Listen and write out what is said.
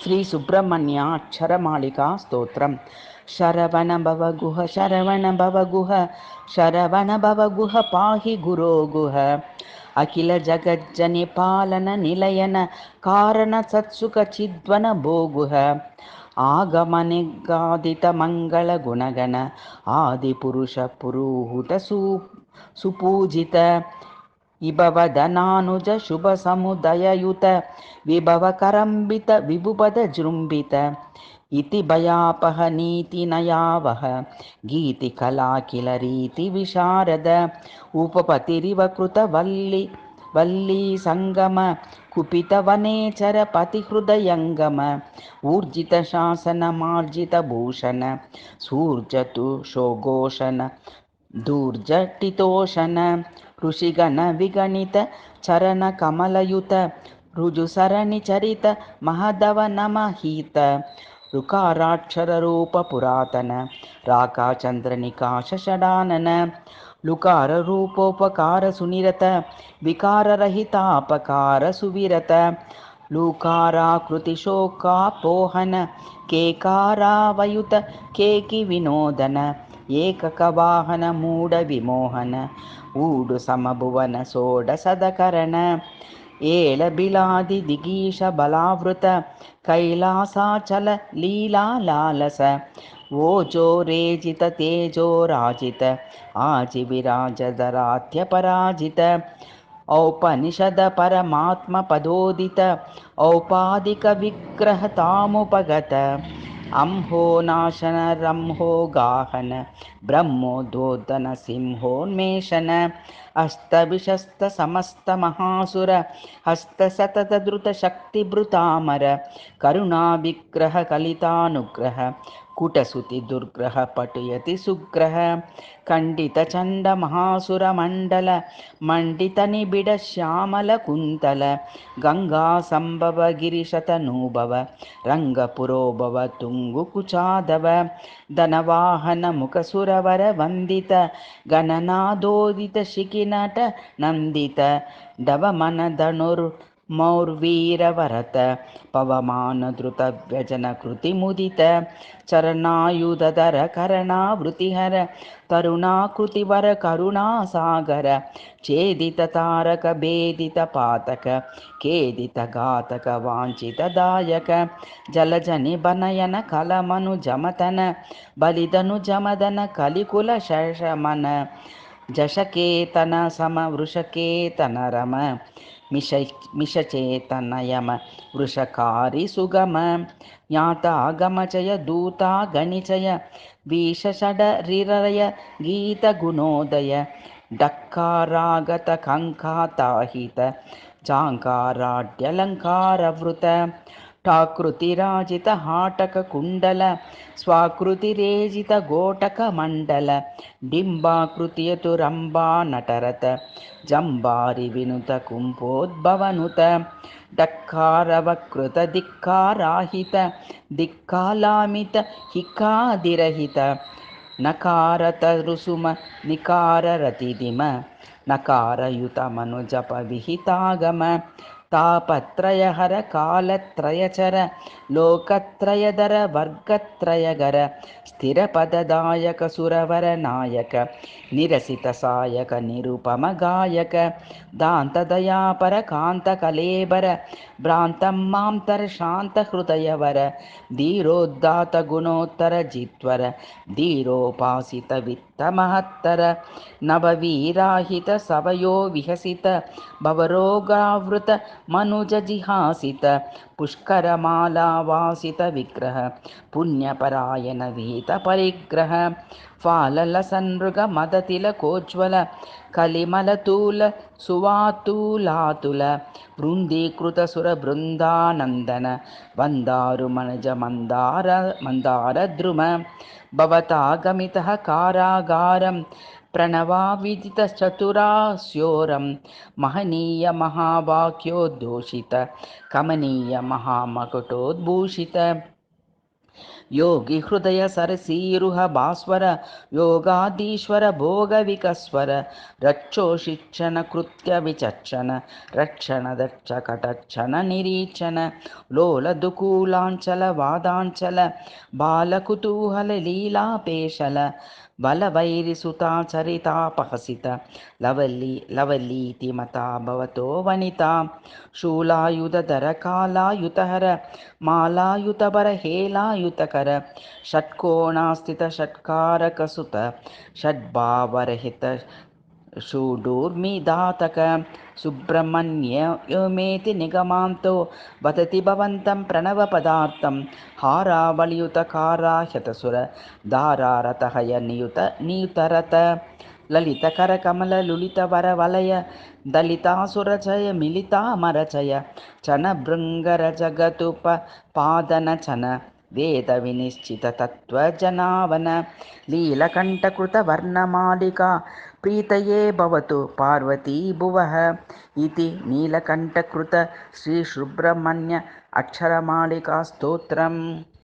श्री सुब्रह्मण्य अक्षरमालिका स्तोत्रम शरवण भव गुह शरवण भव गुह शरवण भव गुह पाहि गुरो गुह अखिल जगज्जनि पालन निलयन कारण सत्सुख चिद्वन भोगुह आगमनिगादित मंगल गुणगण आदि पुरुष पुरोहुत सुपूजित इभवदनानुज शुभ समुदययुत विभव करम्बित विभुपद जृम्बित इति भयापह नीति नयावह गीति कला किल रीति विशारद उपपतिरिव कृत वल्ली संगम कुपित वनेचर पतिहृदयंगम ऊर्जित शासन मार्जित भूषण सूर्जतु शोघोषण दूर्जटितोषण ऋषिगण विगणित चरण कमलयुत ऋजुसरणि चरित महदव नमहित ऋकाराक्षर रूप पुरातन राका चंद्र निकाश षडानन लुकार रूपोपकार सुनिरत विकार रहितापकार सुविरत लूकाराकृति शोकापोहन केकारावयुत केकि विनोदन एकक वाहन मूड विमोहन ऊडु समभुवन सोड सदकरण ಏಳ ಬಿಳಾದಿ ದಿಗೀಶ ಬಲಾವೃತ ಕೈಲಾಸಾಚಲ ಲೀಲಾ ಲಾಲಸ ಓಜೋ ರೇಜಿತ ತೇಜೋ ರಾಜಿತ ಆಜಿ ವಿರಾಜಧರಾತ್ಯ ಪರಾಜಿತ ಔಪನಿಷದ ಪರಮಾತ್ಮ ಪದೋದಿತ ಔಪಾದಿಕ ವಿಗ್ರಹ ತಾಮುಪಗತ ಅಂಹೋ ನಾಶನ ರಂಹೋ ಗಾಹನ ಬ್ರಹ್ಮೋದ್ಬೋಧನ ಸಿಂಹೋನ್ಮೇಷನ ಅಸ್ತವಿಶಸ್ತ ಸಮಸ್ತ ಮಹಾಸುರ ಹಸ್ತ ಸತತ ಧೃತ ಶಕ್ತಿ ಭೃತಾಮರ ಕರುಣಾ ವಿಗ್ರಹ ಕಲಿತಾನುಗ್ರಹ ಕುಟಸುತಿ ದುರ್ಗ್ರಹ ಪಟುಯತಿ ಸುಗ್ರಹ ಖಂಡಿತ ಚಂಡ ಮಹಾಸುರ ಮಂಡಲ ಮಂಡಿತ ನಿಬಿಡ ಶ್ಯಾಮಲ ಕುಂತಲ ಗಂಗಾ ಸಂಭವ ಗಿರಿಶತನೂಭವ ರಂಗ ಪುರೋಭವ ತುಂಗು ಕುಚಾದವ ಧನವಾಹನ ಮುಖಸುರವರ ವಂದಿತ ಗಣನಾದೋದಿತ ಶಿಖಿನಟ ನಂದಿತ ಡವಮನ ಧನುರ್ ಮೌರ್ವೀರವರತ ಪವಮಾನ ಧೃತ ವ್ಯಜನ ಕೃತಿ ಮುದಿತ ಚರಣಾಯುಧರ ಕರಣಾವೃತಿಹರ ತರುಣಾಕೃತಿವರ ಕರುಣಾಸಾಗರ ಛೇದಿತ ತಾರಕ ಭೇದಿತ ಪಾತಕ ಖೇದಿತ ಘಾತಕ ವಾಂಛಿತ ದಾಯಕ ಜಲಜನಿ ಬನಯನ ಕಲಮನು ಜಮತನ ಬಲಿದನು ಜಮದನ ಕಲಿಕುಲ ಶಶಮನ ಜಶಕೇತನ ಸಮ ವೃಷಕೇತನ ರಮ ಮಿಷಚೇತನ ಯಮ ವೃಷಕಾರಿ ಸುಗಮ ಜ್ಞಾತ ಆಗಮಚಯ ದೂತ ಗಣಿಚಯ ವೀಷಷಡರಿರಯ ಗೀತ ಗುಣೋದಯ ಡಕ್ಕಾರಾಗತ ಕಂಕಾತಾಹಿತ ಚಾಂಕಾರಾಡ್ಯಲಂಕಾರವೃತ ಠಾಕೃತಿರಾಜಿತ ಹಾಟಕ ಕುಂಡಲ ಸ್ವಾಕೃತಿರೇಜಿತ ಗೋಟಕ ಮಂಡಲ ಡಿಂಬಾಕೃತಿಯತು ರಂಭಾ ನಟರತ ಜಂಬಾರಿ ವಿನುತ ಕುಂಭೋದ್ಭವನುತ ಡಕ್ಕಾರವಕೃತ ಧಿಕ್ಕಾರಾಹಿತ ದಿಕ್ಕಾಲಾಮಿತ ಹಿಕ್ಕಾದಿರಹಿತ ನಕಾರತ ಋಸುಮ ನಿಕಾರ ರತಿದಿಮ ನಕಾರಯುತ ಮನುಜಪ ವಿಹಿತಾಗಮ ತಾಪತ್ರಯಹರ ಕಾಲತ್ರಯಚರ ಲೋಕತ್ರಯಧರ ವರ್ಗತ್ರಯಗರ ಸ್ಥಿರಪದದಾಯಕ ಸುರವರ ನಾಯಕ ನಿರಸಿತ ಸಾಯಕ ನಿರುಪಮ ಗಾಯಕ ದಾಂತದಯಾಪರ ಕಾಂತ ಕಲೇಬರ ಭ್ರಾಂತಮ್ಮಾಂತರ ಶಾಂತ ಹೃದಯವರ ಧೀರೋದ್ದಾತ ಗುಣೋತ್ತರ ಜಿತ್ವರ ಧೀರೋಪಾಸಿತ ವಿತ್ತ ಮಹತ್ತರ ನವವೀರಾಹಿತ ಸವಯೋ ವಿಹಸಿತ ಭವರೋಗಾವೃತ ಮನುಜ ಜಿಹಾಸಿತ ಪುಷ್ಕರ ಮಾಲಾವಾಸಿತ ವಿಗ್ರಹ ಪುಣ್ಯಪರಾಯಣ ವಿಹಿತ ಪರಿಗ್ರಹ ಫಾಲಲ ಸನ್ಮೃಗ ಮದತಿಲ ಕೋಜ್ವಲ ಕಲಿಮಲತೂಲ ಸುವಾತೂಲಾತುಲ ವೃಂದೀಕೃತ ಸುರ ಬೃಂದಾನಂದನ ವಂದಾರು ಮನಜ ಮಂದಾರ ದ್ರುಮ ಭವತಾಗಮಿತ ಕಾರಾಗಾರಂ ಪ್ರಣವಾವಿದಿತ ಚತುರಾಸ್ಯೋರಂ ಮಹನೀಯ ಮಹಾವಾಕ್ಯೋದ್ದೋಷಿತ ಕಮನೀಯ ಮಹಾಮಕುಟೋದ್ಭೂಷಿತ योगी हृदय सरसीरुह भास्वर योगाधीश्वर भोगविकस्वर रक्षो शिक्षण कृत्य विचक्षण रक्षण दक्ष कटक्षण निरीक्षण लोलदुकूलाञ्चल वादाञ्चल बालकुतूहल लीलापेशल बलवैरिसुताचरितापहसित लवलीति मता भवतो वनिता शूलायुधधर मालायुतबर हेलायुतकर षट्कोणास्थित षट्कारकसुत षड्भावरहित षूडूर्मिदातक सुब्रह्मण्यमेति निगमान्तो वदति भवन्तं प्रणवपदार्थं हारावलियुतकाराह्यतसुर धारारतहय नियुतरत ललितकरकमललुलितवरवलय दलितासुरचय मिलितामरचय चनभृङ्गरजगतुपपादनचन वेदविनिश्चिततत्त्वजनावन लीलकण्ठकृतवर्णमालिका प्रीतये भवतु पार्वती भुवः इति नीलकण्ठकृत श्रीसुब्रह्मण्य अक्षरमालिका स्तोत्रम्.